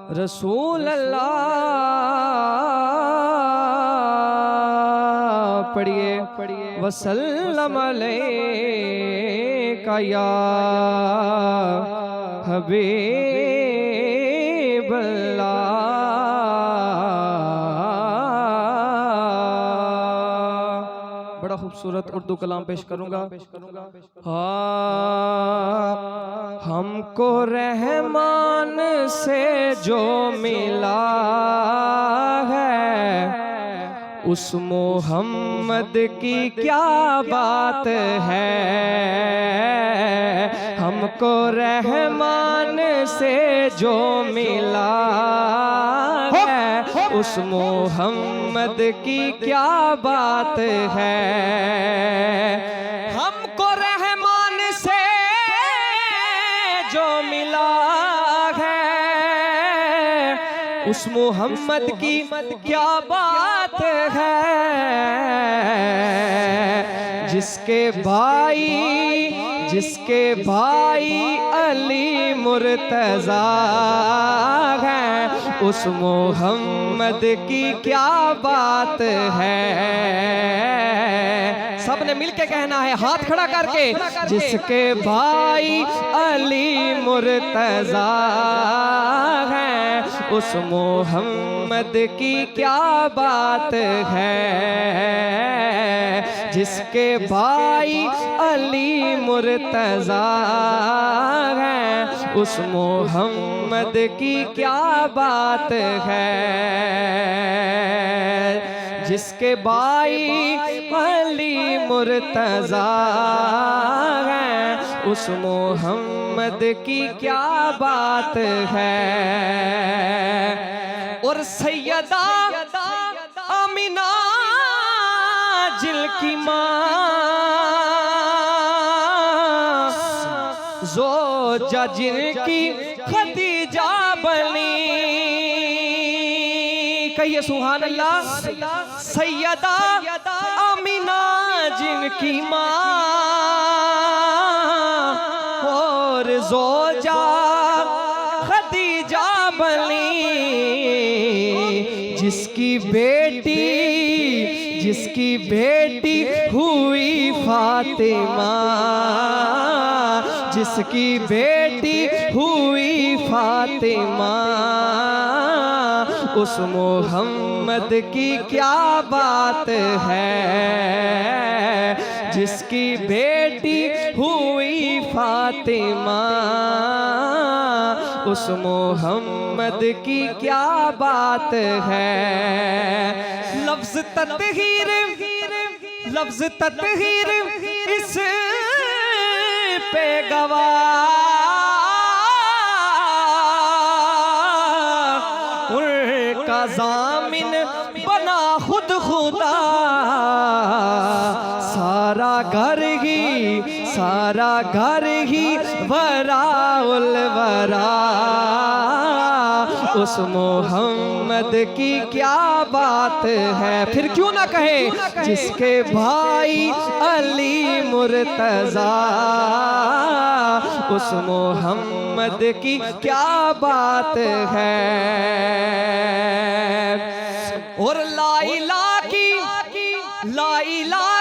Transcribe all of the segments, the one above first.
रसूल अल्लाह पढ़िए वसल्लम अलैका या हबीब अल्लाह। बड़ा खूबसूरत उर्दू कलाम पेश करूंगा। हमको रहमान से जो मिला है उस मोहम्मद की क्या बात है। हमको रहमान से जो मिला है उस मोहम्मद की क्या बात है। हमको रहमान से जो मिला है उस मोहम्मद की क्या बात है। जिसके भाई अली मुर्तज़ा है उस मोहम्मद की क्या बात है। सबने मिलके कहना है हाथ खड़ा करके, जिसके भाई अली मुर्तज़ा है उस मोहम्मद की क्या बात है। जिसके भाई अली मुर्तज़ा है उस मोहम्मद की क्या बात है। जिसके भाई अली मुर्तज़ा है उस मोहम्मद की क्या बात है। और सैयदा आमिना जिनकी माँ ज़ोजा जिनकी खदीजा बनी, कहिए सुभान अल्लाह। सैयदा आमिना जिनकी माँ और ज़ोजा खदीजा बनी, जिसकी बेटी हुई फातिमा, जिसकी बेटी हुई फातिमा उस मोहम्मद की क्या बात है। जिसकी बेटी हुई फातिमा उस मोहम्मद की क्या बात है। लफ्ज़ तत्हीर इस पे गवाह उनका ज़ामिन बना खुद खुदा। सारा घर ही वराउल वरा उस मोहम्मद की क्या बात है। फिर क्यों ना कहे जिसके भाई अली मुर्तज़ा उस मोहम्मद की क्या बात है। और ला इलाहा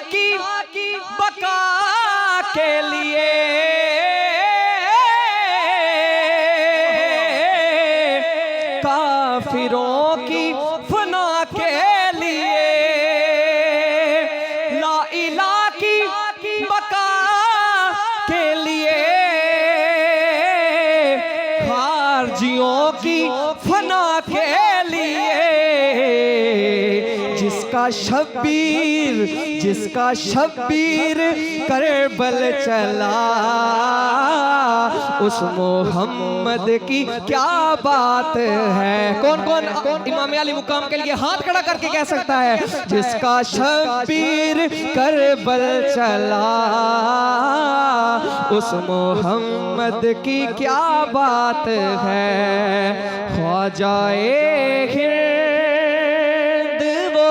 की बका के लिए काफिरों की फना के लिए, ला इलाहा की बका के लिए खारजियों की फना के लिए, जिसका शब्बीर करबल चला उस मोहम्मद की क्या बात है। कौन इमाम अली मुकाम के लिए हाथ खड़ा करके कह सकता है जिसका शब्बीर करबल चला उस मोहम्मद की क्या बात है। ख्वाजाए हिंद वो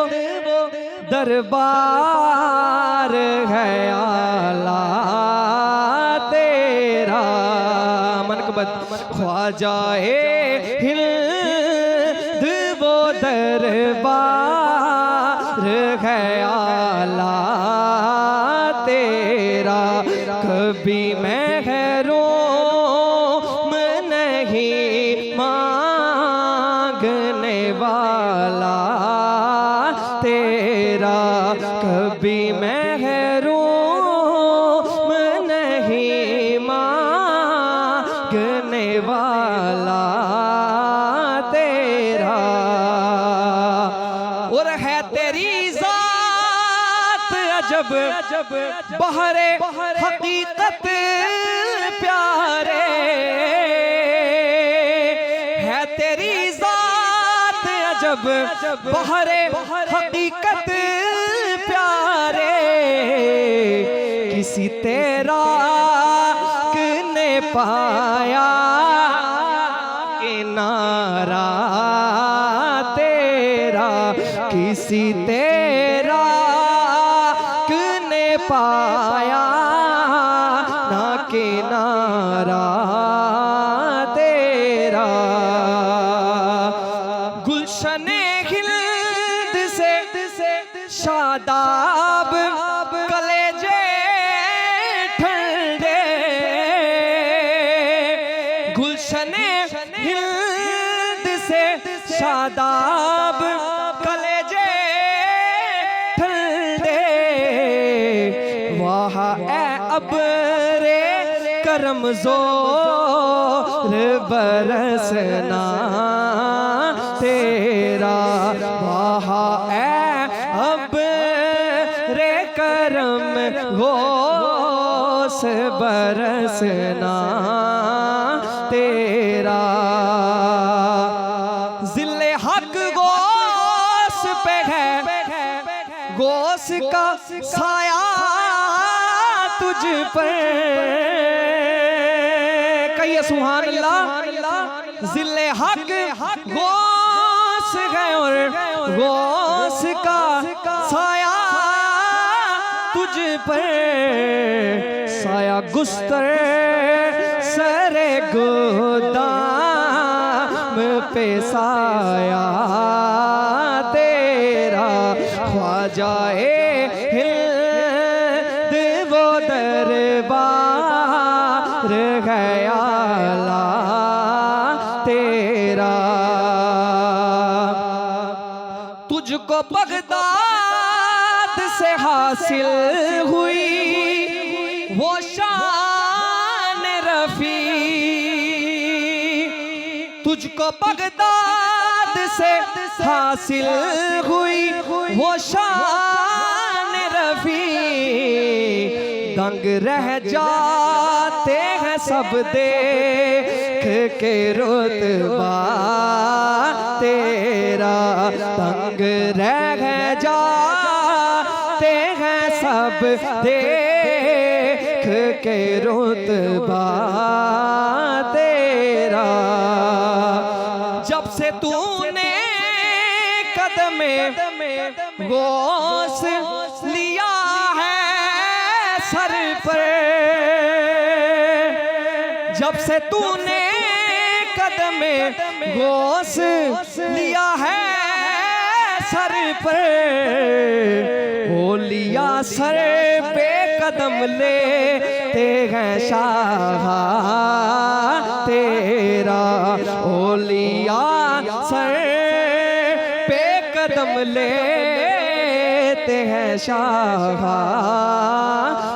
दरबार है आला तेरा मनकबत। ख्वाजाए हिंद दरबार है आला तेरा, कभी महरूम नहीं मांगने वाला तेरा, कभी महरूम नहीं मांगने वाला तेरा। और है तेरी जात अजब बहरे हकीकत प्यारे, है तेरी जात अजब बहरे हकीकत प्यारे, किसी तेरा ने पाया किनारा तेरा, किसी तेरा ने पाया ना किनारा तेरा। गुलशने हिंद से शादाब कलेजे ठंडे, गुलशने हिंद से शादाब कलेजे ठंडे, वहाँ ए अबरे करम ज़ोर बरसना तेरा, वहाँ ए अबरे करम गोस बरसना तेरा। ज़िल्ले हक गोस पे है, गोस का साया तुझ पर, कहिए सुभान अल्लाह। ज़िल्ले हक गोस है और गोस का साया तुझ पर, साया गुस्तर सरे गोदाम पे साया तेरा, ख्वाजाए हिंद वो दरबार है आला तेरा। तुझको बगदाद से हासिल हुई वो शान रफी, तुझको बगदाद से हासिल हुई वो शान रफी, दंग रह जाते हैं सब देख के रुतबा तेरा, दंग रह जाते हैं सब देख के रुतबा तेरा। जब से तूने कदमे गोस लिया है सर पर, जब से तूने कदमे गोस लिया है सर पर, वो लिया सर पे कदम लेते हैं शाह तेरा, ओ लिया सर पे कदम लेते हैं शाह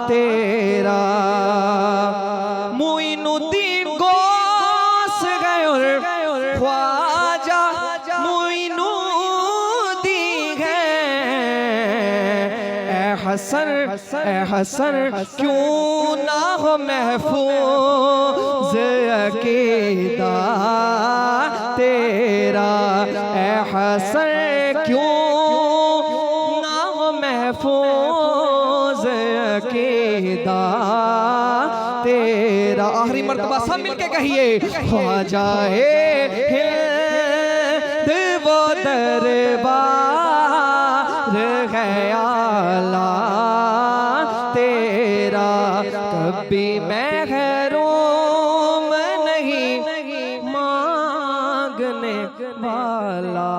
तेरा। मुइनुद्दीन गोस गए और ख्वाजा मुइनुद्दीन है, ए हसन क्यों ना हो महफूज अकीदा तेरा, ए हसन क्यों ना हो महफूज अकीदा तेरा। आखिरी मर्तबा सब मिलके कहिए, ख्वाजाए हिंद वो दरबार है आला तेरा, कभी महरूम नहीं मांगने वाला